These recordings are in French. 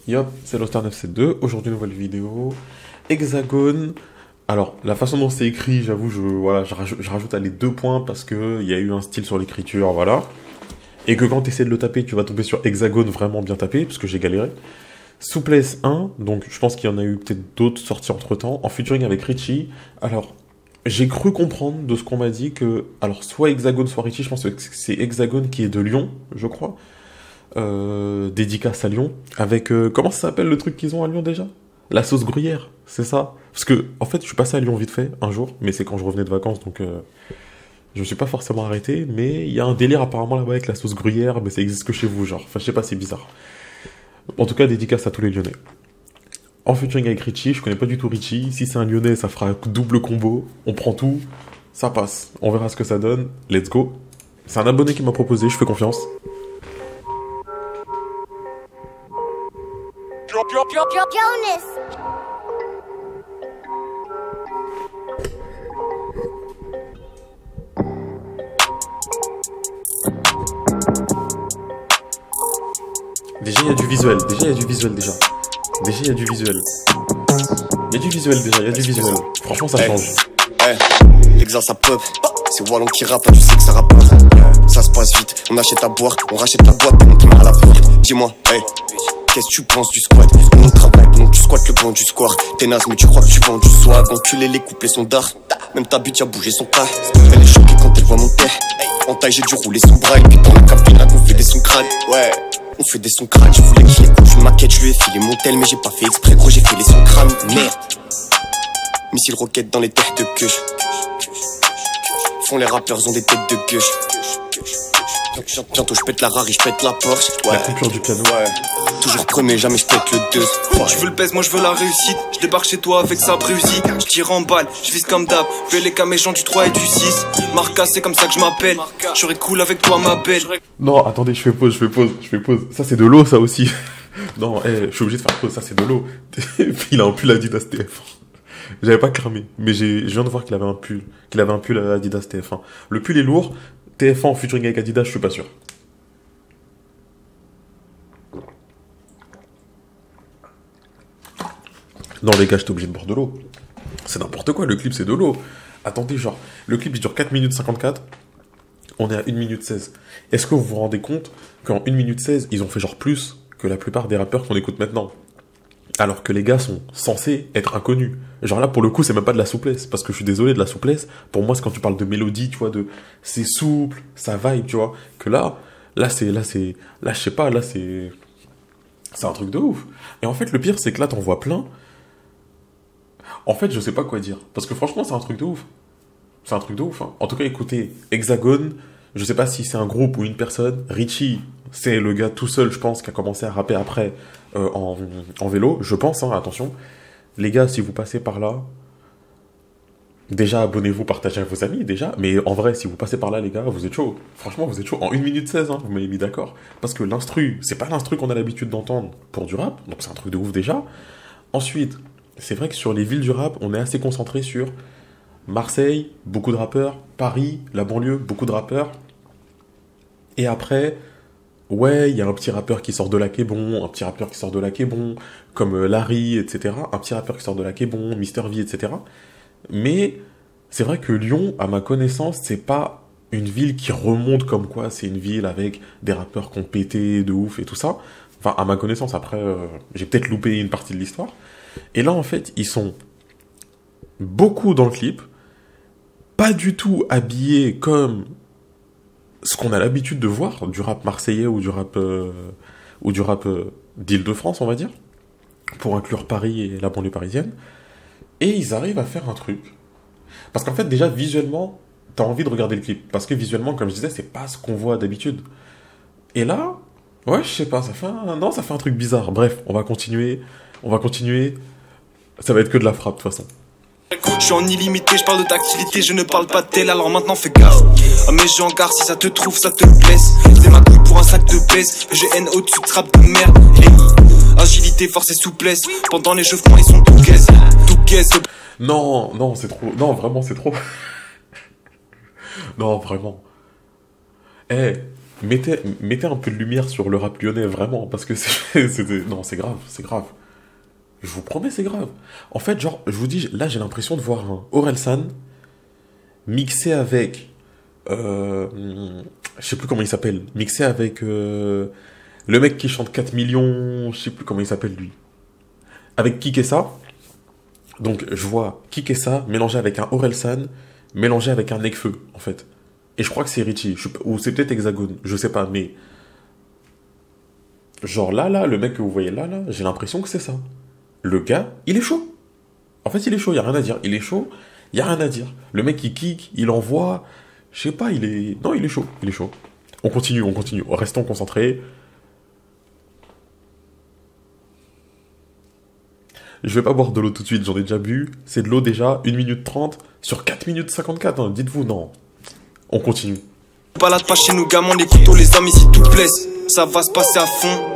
Yop, c'est Loster972. Aujourd'hui, nouvelle vidéo. Hexagone. Alors, la façon dont c'est écrit, j'avoue, je rajoute à les 2 points parce que il y a eu un style sur l'écriture, voilà. Et que quand tu essaies de le taper, tu vas tomber sur Hexagone vraiment bien tapé, parce que j'ai galéré. Souplesse 1, donc je pense qu'il y en a eu peut-être d'autres sorties entre-temps, en featuring avec Richie. Alors, j'ai cru comprendre de ce qu'on m'a dit que, alors, soit Hexagone, soit Richie, je pense que c'est Hexagone qui est de Lyon, je crois. Dédicace à Lyon. Avec, comment ça s'appelle le truc qu'ils ont à Lyon déjà? La sauce gruyère, c'est ça? Parce que, en fait, je suis passé à Lyon vite fait, un jour, mais c'est quand je revenais de vacances, donc je me suis pas forcément arrêté, mais il y a un délire apparemment là-bas avec la sauce gruyère, mais ça existe que chez vous, genre. Enfin, je sais pas, c'est bizarre. En tout cas, dédicace à tous les Lyonnais. En featuring avec Richie, je connais pas du tout Richie. Si c'est un Lyonnais, ça fera un double combo. On prend tout, ça passe. On verra ce que ça donne. Let's go. C'est un abonné qui m'a proposé, je fais confiance. Jonas. Déjà, il y a du visuel. Déjà, il y a du visuel. Franchement, ça change. L'exercice ça pop. C'est Wallon qui rappe, tu sais que ça rappe. Ça se passe vite, on achète à boire, on rachète la boîte, on qui m'a à la porte. Dis-moi, qu'est-ce que tu penses du squat? On travaille, donc tu squattes le banc du square. T'es naze, mais tu crois que tu vends du swag. Enculé, les couplets sont d'art. Même ta bite a bougé son cas. Elle est choquée quand elle voit mon père. En taille, j'ai dû rouler son bras. Et puis dans la cabine, on fait des sons crades. Ouais, on fait des sons crades. Je voulais qu'il écoute une maquette, je lui ai filé mon tel, mais j'ai pas fait exprès, gros, j'ai fait les sons crâne. Merde. Missile roquette dans les têtes de queue. Font les rappeurs ont des têtes de pioche. Bientôt je pète la Rari, je pète la Porsche. Ouais. La coupure du piano. Ouais. Toujours premier, jamais je pète le 2. Tu veux le pèse, moi je veux la réussite. Je débarque chez toi avec sa réussie. Je tire en balle, je vise comme d'hab. Fais les caméchants du 3 et du 6. Marca, c'est comme ça que je m'appelle. Je serai cool avec toi, ma belle. Non, attendez, je fais pause. Ça c'est de l'eau, ça aussi. Non, je suis obligé de faire pause, ça c'est de l'eau. Il a un pull Adidas TF1. J'avais pas cramé, mais je viens de voir qu'il avait un pull Adidas TF1. Le pull est lourd. TF1 en featuring avec Adidas, je suis pas sûr. Non les gars, j'étais obligé de boire de l'eau. C'est n'importe quoi, le clip c'est de l'eau. Attendez, genre, le clip il dure 4 minutes 54. On est à 1 minute 16. Est-ce que vous vous rendez compte qu'en 1 minute 16, ils ont fait genre plus que la plupart des rappeurs qu'on écoute maintenant? Alors que les gars sont censés être inconnus. Genre là, pour le coup, c'est même pas de la souplesse. Parce que je suis désolé, de la souplesse, pour moi, c'est quand tu parles de mélodie, tu vois, c'est souple, ça vibe, tu vois. Que là, je sais pas, là, c'est un truc de ouf. Et en fait, le pire, c'est que là, t'en vois plein. En fait, je sais pas quoi dire. Parce que franchement, c'est un truc de ouf. C'est un truc de ouf, hein. En tout cas, écoutez, Hexagone, je sais pas si c'est un groupe ou une personne. Richie, c'est le gars tout seul, je pense, qui a commencé à rapper après en vélo. Je pense, hein, attention. Les gars, si vous passez par là, déjà, abonnez-vous, partagez à vos amis, déjà. Mais en vrai, si vous passez par là, les gars, vous êtes chaud. Franchement, vous êtes chaud. En 1 minute 16, hein, vous m'avez mis d'accord. Parce que l'instru, c'est pas l'instru qu'on a l'habitude d'entendre pour du rap. Donc c'est un truc de ouf déjà. Ensuite, c'est vrai que sur les villes du rap, on est assez concentré sur Marseille, beaucoup de rappeurs. Paris, la banlieue, beaucoup de rappeurs. Et après, ouais, il y a un petit rappeur qui sort de là qui est bon, un petit rappeur qui sort de là qui est bon, comme Larry, etc. Un petit rappeur qui sort de là qui est bon, Mister V, etc. Mais c'est vrai que Lyon, à ma connaissance, c'est pas une ville qui remonte comme quoi c'est une ville avec des rappeurs qui ont pété de ouf et tout ça. Enfin, à ma connaissance, après, j'ai peut-être loupé une partie de l'histoire. Et là, en fait, ils sont beaucoup dans le clip, pas du tout habillés comme ce qu'on a l'habitude de voir, du rap marseillais ou du rap d'Île-de-France, on va dire, pour inclure Paris et la banlieue parisienne. Et ils arrivent à faire un truc. Parce qu'en fait, déjà, visuellement, t'as envie de regarder le clip. Parce que visuellement, comme je disais, c'est pas ce qu'on voit d'habitude. Et là, ouais, je sais pas, ça fait un truc bizarre. Bref, on va continuer. Ça va être que de la frappe, de toute façon. Je suis en illimité, je parle de tactilité, je ne parle pas de tel, alors maintenant fais gaffe. Ah mais j'en garde, si ça te trouve, ça te blesse. C'est ma couille pour un sac de baisse. GN au-dessus de rap de merde. Agilité, force et souplesse. Pendant l'échauffement, ils sont tout gaze. Tout gaze. Non, non, c'est trop. Non, vraiment, c'est trop. Non, vraiment. Eh, mettez un peu de lumière sur le rap lyonnais, vraiment, parce que non, c'est grave, c'est grave. Je vous promets, c'est grave. En fait, genre, je vous dis, là, j'ai l'impression de voir un Orelsan mixé avec... je sais plus comment il s'appelle. Mixé avec le mec qui chante 4 millions... Je sais plus comment il s'appelle, lui. Avec Kikessa. Donc, je vois Kikessa mélangé avec un Orelsan, mélangé avec un Nekfeu, en fait. Et je crois que c'est Richie. Ou c'est peut-être Hexagone. Je sais pas, mais... Genre là, le mec que vous voyez là, j'ai l'impression que c'est ça. Le gars, il est chaud. En fait, il est chaud, il n'y a rien à dire. Il est chaud, il n'y a rien à dire. Le mec, il kick, il envoie. Je sais pas, il est... Non, il est chaud, il est chaud. On continue. Restons concentrés. Je vais pas boire de l'eau tout de suite, j'en ai déjà bu. C'est de l'eau déjà, 1 minute 30 sur 4 minutes 54. Hein. Dites-vous, non. On continue. Balade pas chez nous, gamins, les couteaux, les amis, si tout blesse. Ça va se passer à fond,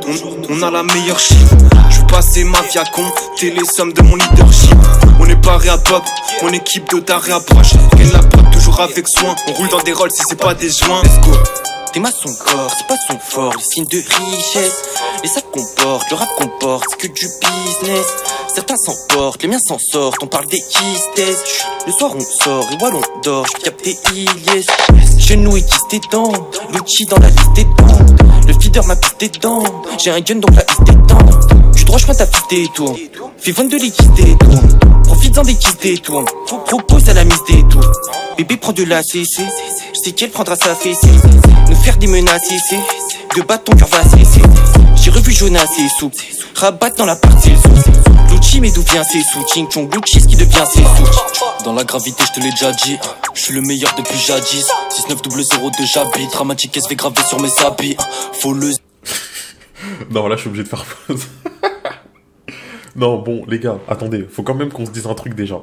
on a la meilleure chiffre. Je suis passé ma vie à compter les sommes de mon leadership. On est paré à pop, mon équipe de taré approche. Gagne la prod toujours avec soin, on roule dans des rolls si c'est pas des joints. Let's go. T'es ma son corps, c'est pas son fort, les signes de richesse. Les sacs qu'on porte, le rap qu'on porte, c'est que du business. Certains s'emportent, les miens s'en sortent, on parle des kisses. Le soir on sort, et voilà on dort, je capte Ilyes. Chez nous aiguise tes dents, l'outil dans la liste des dents. Le feeder m'a pisté dedans, j'ai un gun donc la liste des dents. Du droit chemin ta piste des tours, fais 22 liquides des tours. Profites-en des kisses des tours, propose à la mise des tours. Bébé prend de la CC, je sais qu'elle prendra sa fessée. Nous faire des menaces, de battre ton cœur va cesser. J'ai revu Jonas et sous, rabat dans la partie sous. Lucci mais d'où vient ces sous, Ching Chong Lucci ce qui devient ses sous. Dans la gravité je te l'ai déjà dit, je suis le meilleur depuis jadis. 6900 j'habite, dramatique SV gravé sur mes habits. Faut le... Non là je suis obligé de faire pause. Non bon les gars, attendez, faut quand même qu'on se dise un truc déjà.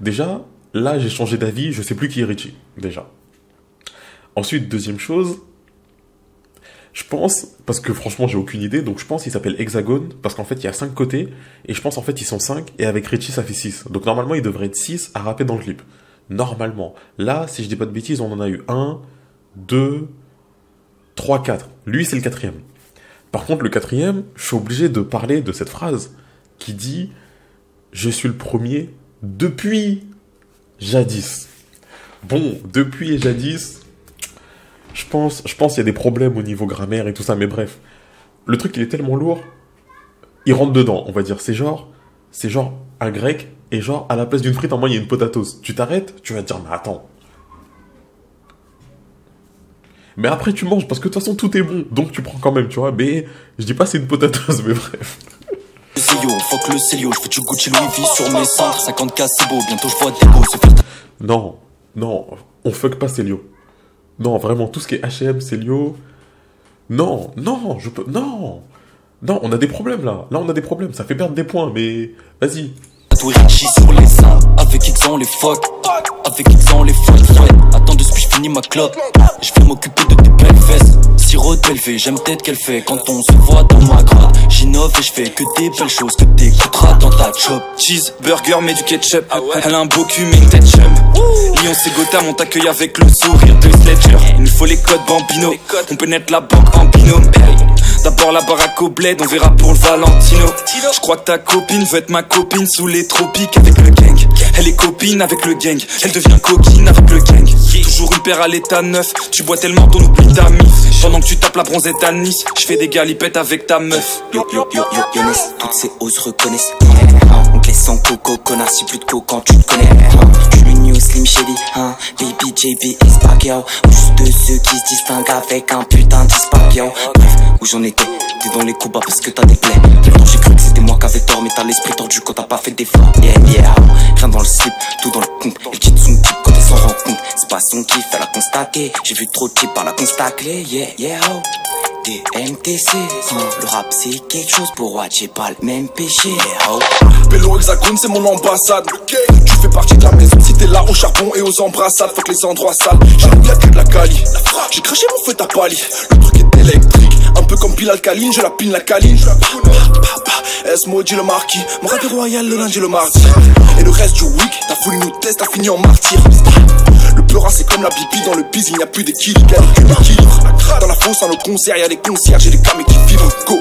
Déjà, là j'ai changé d'avis, je sais plus qui est Richie, déjà. Ensuite, deuxième chose, je pense, parce que franchement j'ai aucune idée, donc je pense qu'il s'appelle Hexagone, parce qu'en fait il y a 5 côtés, et je pense en fait ils sont 5, et avec Richie ça fait 6. Donc normalement il devrait être 6 à rapper dans le clip. Normalement. Là, si je dis pas de bêtises, on en a eu 1, 2, 3, 4. Lui c'est le 4e. Par contre le 4e, je suis obligé de parler de cette phrase qui dit « Je suis le premier depuis jadis ». Bon, depuis et jadis... Je pense qu'il y a des problèmes au niveau grammaire et tout ça, mais bref. Le truc, il est tellement lourd, il rentre dedans, on va dire. C'est genre un grec, et genre, à la place d'une frite, en moins, il y a une potatoes. Tu t'arrêtes, tu vas te dire, mais attends. Mais après, tu manges, parce que de toute façon, tout est bon, donc tu prends quand même, tu vois. Mais, je dis pas c'est une potatoes, mais bref. Fuck le Célio, je fais du Gucci Louis V sur mes cintres. 50K, c'est beau, bientôt je vois des beaux. Non, on fuck pas Célio. Non, vraiment, tout ce qui est H&M, Célio... Non, je peux... Non, on a des problèmes, là. Là, on a des problèmes. Ça fait perdre des points, mais... Vas-y. Tout Richie sur les seins. Avec X on les fuck. Avec X on les fuck. Attends de ce que je finis ma clope. Je vais m'occuper de tes belles fesses. Sirop de Belvé, j'aime peut-être qu'elle fait quand on se voit dans ma grotte. J'innove et je fais que des belles choses que t'écouteras dans ta chop. Cheeseburger mais du ketchup. Elle a un beau cul mais une tête chum. Lyon c'est Gotham, on t'accueille avec le sourire de Sledger. Il nous faut les codes Bambino, on pénètre la banque en binôme. D'abord la baraque au bled, on verra pour le Valentino. Je crois que ta copine veut être ma copine sous les tropiques avec le gang. Elle est copine avec le gang, elle devient coquine avec le gang. Toujours une paire à l'état neuf, tu bois tellement t'en oublies ta mif. Pendant que tu tapes la bronzette à Nice, je fais des galipettes avec ta meuf. Yo, toutes ces hauts se reconnaissent. On te laisse en coco, connard, si plus de coco quand tu te connais. Je suis le new Slim Shady, Baby JV et Spark, yo. Juste de ceux qui se distinguent avec un putain de Spark, yo. Bref, où j'en étais, t'es dans les coups bas parce que t'as des plaies. Longtemps j'ai cru que c'était moi qui avais tort, mais t'as l'esprit tordu quand t'as pas fait d'efforts. Yeah, rien dans le slip, tout dans le compte. Elle quitte son type quand elle s'en rend compte. C'est pas son kiff, elle a constaté. J'ai vu trop de types par la constater, yeah, oh. des MTC. Le rap c'est quelque chose pour moi, j'ai pas le même péché. Oh. Pélo Hexagone, c'est mon ambassade. Tu fais partie de la maison si t'es là au charbon et aux embrassades. Faut que les endroits sales. J'ai le que de la cali. J'ai craché mon feu à pali. Le truc est électrique. Un peu comme pile alcaline, je la pine la caline. S-Maudit le marquis. Mon rap est royal le lundi et le mardi. Et le reste du week, ta folie nous teste, t'as fini en martyr. Le pleurin c'est comme la bibi dans le bise, il n'y a plus d'équilibre, y'a aucun équilibre. Dans la fosse, dans le concert, y'a des concerts, j'ai des camés qui vivent go.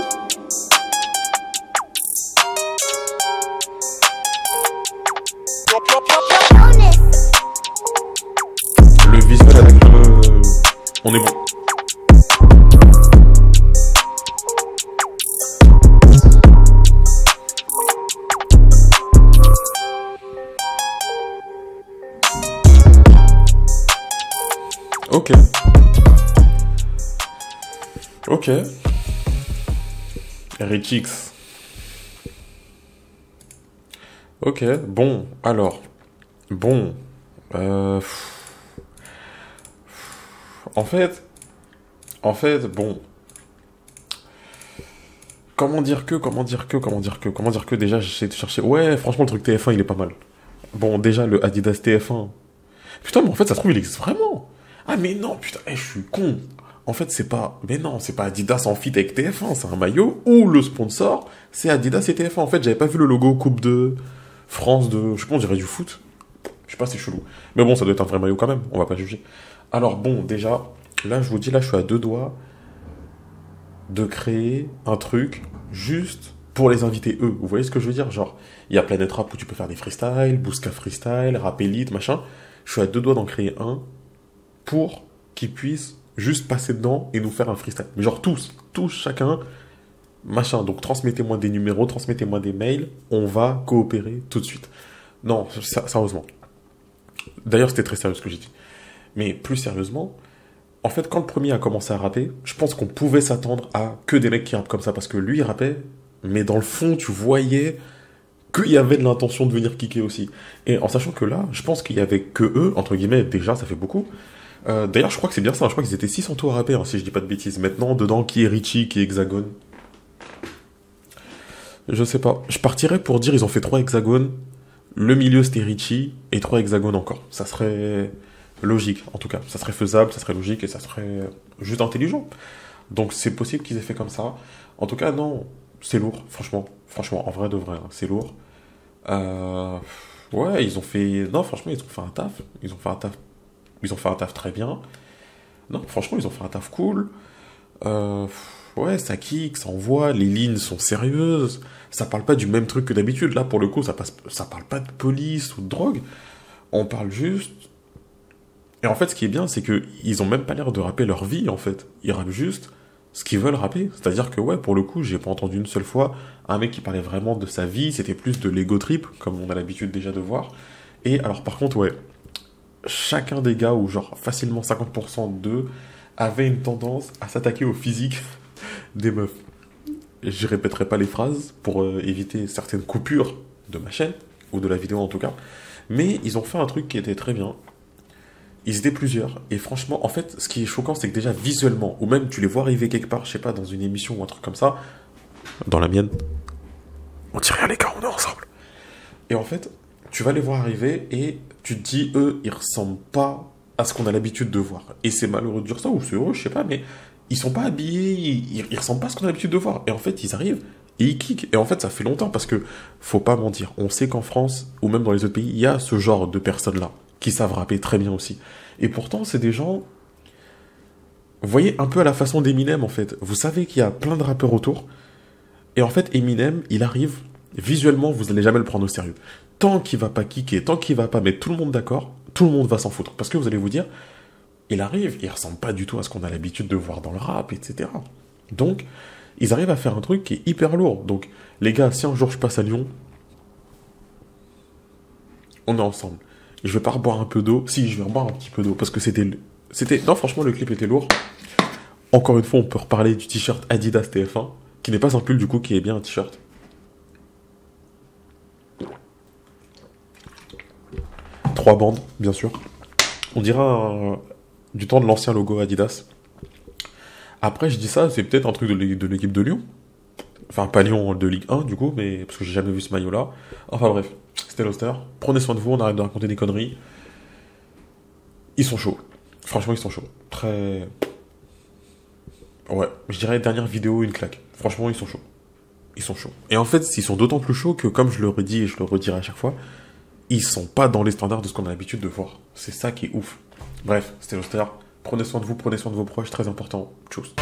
Le visuel avec le... On est bon. Ok. Ok. Richix. Ok, bon, alors. Bon. En fait, bon. Comment dire que, déjà, j'essaie de chercher. Ouais, franchement, le truc TF1, il est pas mal. Bon, déjà, le Adidas TF1. Putain, mais en fait, ça se trouve, il existe vraiment. Ah, mais non, putain, je suis con. En fait, c'est pas... Mais non, c'est pas Adidas en fit avec TF1, c'est un maillot où le sponsor, c'est Adidas et TF1. En fait, j'avais pas vu le logo Coupe de France de... Je sais pas, on dirait du foot. Je sais pas, c'est chelou. Mais bon, ça doit être un vrai maillot quand même, on va pas juger. Alors bon, déjà, là, je vous dis, là, je suis à 2 doigts de créer un truc juste pour les inviter eux. Vous voyez ce que je veux dire? Genre, il y a Planet Rap où tu peux faire des freestyles, Bouska Freestyle, Rap Elite, machin. Je suis à 2 doigts d'en créer un pour qu'ils puissent juste passer dedans et nous faire un freestyle. Mais genre tous, chacun, machin. Donc transmettez-moi des numéros, transmettez-moi des mails, on va coopérer tout de suite. Non, sérieusement. D'ailleurs, c'était très sérieux ce que j'ai dit. Mais plus sérieusement, en fait, quand le premier a commencé à rapper, je pense qu'on pouvait s'attendre à que des mecs qui rappent comme ça, parce que lui, il rappait, mais dans le fond, tu voyais qu'il y avait de l'intention de venir kicker aussi. Et en sachant que là, je pense qu'il y avait que eux, entre guillemets, déjà, ça fait beaucoup. D'ailleurs, je crois que c'est bien ça, je crois qu'ils étaient 6 en tout à rapper, hein, si je dis pas de bêtises. Maintenant, dedans, qui est Richie, qui est Hexagone? Je sais pas. Je partirais pour dire, ils ont fait 3 hexagones, le milieu c'était Richie, et 3 hexagones encore. Ça serait logique, en tout cas. Ça serait faisable, ça serait logique, et ça serait juste intelligent. Donc c'est possible qu'ils aient fait comme ça. En tout cas, non, c'est lourd, franchement, en vrai de vrai, hein, c'est lourd. Ouais, ils ont fait... Non, franchement, ils ont fait un taf. Ils ont fait un taf très bien. Non, franchement, ils ont fait un taf cool. Ouais, ça kick, ça envoie, les lignes sont sérieuses. Ça parle pas du même truc que d'habitude. Là, pour le coup, ça parle pas de police ou de drogue. On parle juste... Et en fait, ce qui est bien, c'est que ils ont même pas l'air de rapper leur vie, en fait. Ils rappent juste ce qu'ils veulent rapper. C'est-à-dire que, ouais, pour le coup, j'ai pas entendu une seule fois un mec qui parlait vraiment de sa vie. C'était plus de l'ego trip, comme on a l'habitude déjà de voir. Et alors, par contre, ouais, chacun des gars, ou genre facilement 50% d'eux, avait une tendance à s'attaquer au physique des meufs. Je répéterai pas les phrases pour éviter certaines coupures de ma chaîne, ou de la vidéo en tout cas. Mais ils ont fait un truc qui était très bien. Ils étaient plusieurs, et franchement, en fait, ce qui est choquant, c'est que déjà, visuellement, ou même tu les vois arriver quelque part, je sais pas, dans une émission ou un truc comme ça, dans la mienne, on dit rien les gars, on est ensemble. Et en fait, tu vas les voir arriver, et tu te dis, eux, ils ressemblent pas à ce qu'on a l'habitude de voir. Et c'est malheureux de dire ça, ou c'est heureux, je sais pas, mais ils sont pas habillés, ils ressemblent pas à ce qu'on a l'habitude de voir. Et en fait, ils arrivent, et ils kickent. Et en fait, ça fait longtemps, parce que, faut pas mentir, on sait qu'en France, ou même dans les autres pays, il y a ce genre de personnes-là, qui savent rapper très bien aussi. Et pourtant, c'est des gens... Vous voyez, un peu à la façon d'Eminem, en fait. Vous savez qu'il y a plein de rappeurs autour. Et en fait, Eminem, il arrive... Visuellement, vous n'allez jamais le prendre au sérieux. Tant qu'il va pas kicker, tant qu'il va pas mettre tout le monde d'accord, tout le monde va s'en foutre. Parce que vous allez vous dire, il arrive, il ressemble pas du tout à ce qu'on a l'habitude de voir dans le rap, etc. Donc, ils arrivent à faire un truc qui est hyper lourd. Donc, les gars, si un jour je passe à Lyon, on est ensemble. Je vais pas reboire un peu d'eau. Si, je vais reboire un petit peu d'eau. Parce que c'était... Non, franchement, le clip était lourd. Encore une fois, on peut reparler du t-shirt Adidas TF1. Qui n'est pas un pull, du coup, qui est bien un t-shirt. Trois bandes, bien sûr. On dira du temps de l'ancien logo Adidas. Après, je dis ça, c'est peut-être un truc de l'équipe de Lyon. Enfin, pas Lyon de Ligue 1, du coup, mais parce que j'ai jamais vu ce maillot-là. Enfin bref, c'était l'Oster. Prenez soin de vous, on arrête de raconter des conneries. Ils sont chauds. Franchement, ils sont chauds. Très... Ouais, je dirais dernière vidéo, une claque. Franchement, ils sont chauds. Ils sont chauds. Et en fait, ils sont d'autant plus chauds que, comme je le redis et je le redirai à chaque fois, ils sont pas dans les standards de ce qu'on a l'habitude de voir. C'est ça qui est ouf. Bref, c'était l'Oster. Prenez soin de vous, prenez soin de vos proches, très important. Tchuss.